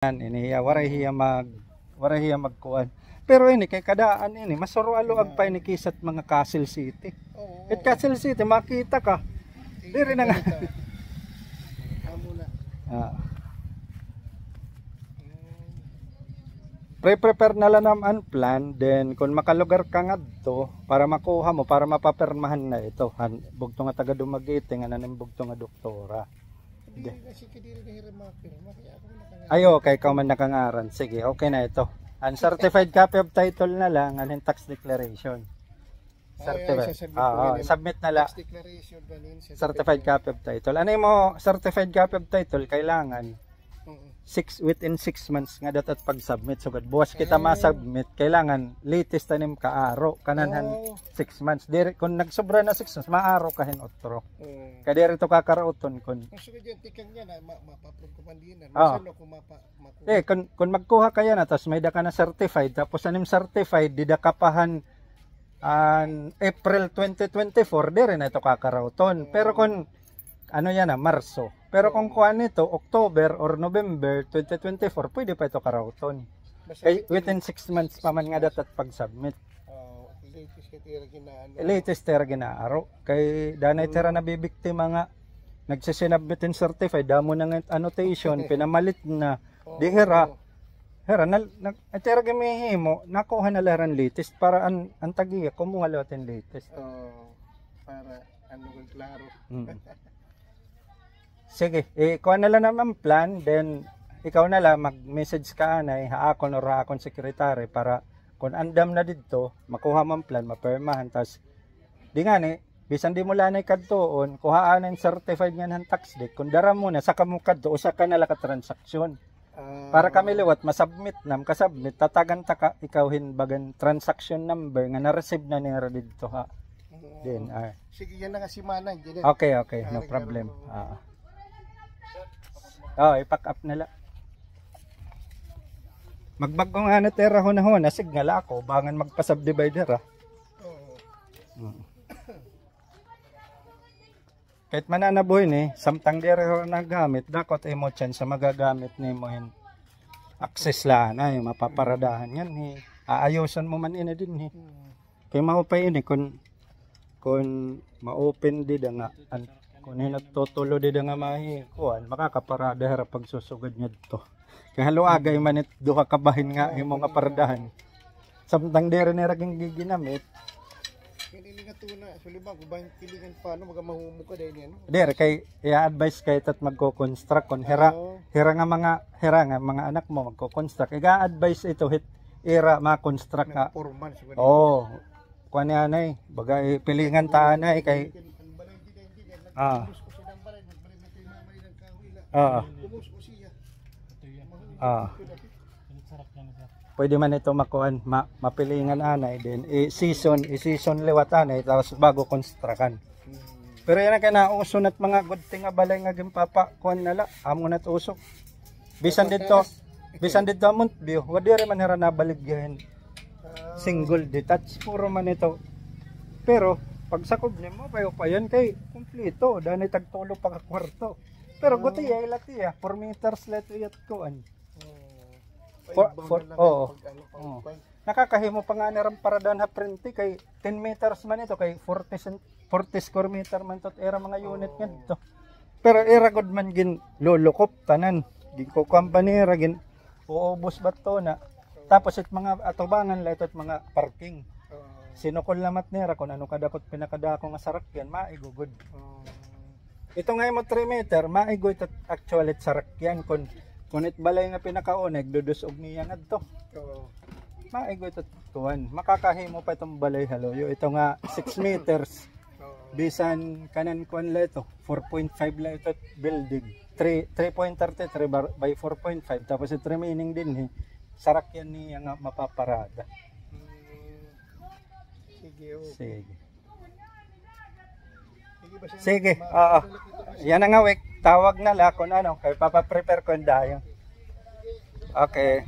Iniya waray hiya magkuan. Pero ini kay kadaan ini masuro aloag pa ini kisat mga Castle City. At Castle City makita ka. Diri na nga. Pre-prepare na lang naman plan, then kung makalugar ka nga to para makuha mo, para mapapirmahan na ito bugto nga taga Dumaguete nga nanin bugto nga doktora. Ayo kay ka man nakangaran. Sige, okay na ito. Ang certified copy of title na lang, ang tax declaration. Certified. Submit na lang. Certified copy of title. Ano mo certified copy of title kailangan within 6 months nga dapat pag-submit. So buwas kita ma-submit, kailangan latest tanim ka-aro kananhan 6 months. Dire kung nagsobra na 6 months, maaro kahin otro. Kaya dito kakarauton kun. Kung magkuha kaya na tapos may da ka na certified, tapos anim certified di da kapahan April 2024 dire na ito kakarauton. Pero kung ano yan na Marso. Pero kung kuan nito October or November 2024, pwede pa ito karauton. Within 6 months pa man nga dapat pag-submit. Latest tira ginaaro. Kay danay tira na bibiktima nga nagsisinabit in certified, damo nang annotation, pinamalit na. Di hera na tira gimihimo, nakuha na laran latest para ang tagiya kumuha lahat latest. Para ano kung klaro. Sige, ikaw na lang naman plan, then ikaw na lang mag-message ka na haakon o haakon sekretary para kung andam na dito, makuha man plan, mapirmahan, tas di nga ni, bisan di mo lanay kadtoon, kuhaan ang certified nga ng tax deed, kung dara mo na, saka mo kadto, usa ka na lang ka-transaksyon. Para kami liwat, masubmit nam, kasubmit, tatagan taka, ikaw hinbagan transaction number nga na-receive na niya dito ha. Then, sige, yan na nga si Manang. Okay, no problem. I-pack up na lang. Magbago nga na tera ho na signal ako, bangan magpa-subdivider Kahit mananabuhin samtang dere ho nagamit, dakot mo chance sa magagamit ni mo access lang yung mapaparadahan yan aayusan mo man ina din kaya maupay kung ma-open di da nga kung hinatutulo di da nga mahikuan makakaparada harap pagsusugod niya dito kaya haluagay manit duha kabahin nga yung mga paradahan samtang dere ni raging giginamit hindi nga tuna sulibang kubahin pilingan paano magamahumo ka dahil yan dere kay i-advise kay tat magko-construct kung hira nga mga anak mo magko-construct iga-advise ito ira ma-construct ka kuan yan bagay pilingan taanay kay pwede man ito makuan mapilingan anay din i-season liwat anay tapos bago konstrukan. Pero yan ang kinauso at mga good thing nga balay nga gimpapa kuan nala amo nat usok. Bisan dito amont view wadire man hera nabaligyan. Single detached puro man ito. Pero pag sakob niya mo pa yan kay kumpleto danay tagtulo pa ka kwarto. Pero guti ay latiya 4 meters leto yat kuan. Nakakahimo pa nga naram paradan ha printi kay 10 meters man ito kay 40 square meter man tot era mga unit nga dito. Pero era god man gin lulukop tanan gin ko company ra gin uubos bato na tapos it mga atubangan lahat mga parking. Sinukol lamat nera kung ano kadakot pinakadako nga sarakyan maigugod. Ito nga mo 3 meter maigod actually sarakyan kung balay nga pinakauneg dudusog niya ngadto. Maigod tuwan makakahimo pa itong balay haloyo ito nga 6 meters bisan kanan kuan leto 4.5 la ito building 3.33 by 4.5 tapos it remaining din sarakyan niya nga mapaparada. Sige. Yan ang awik. Tawag na la kung ano. Kaya papaprepare ko yung dayo. Okay.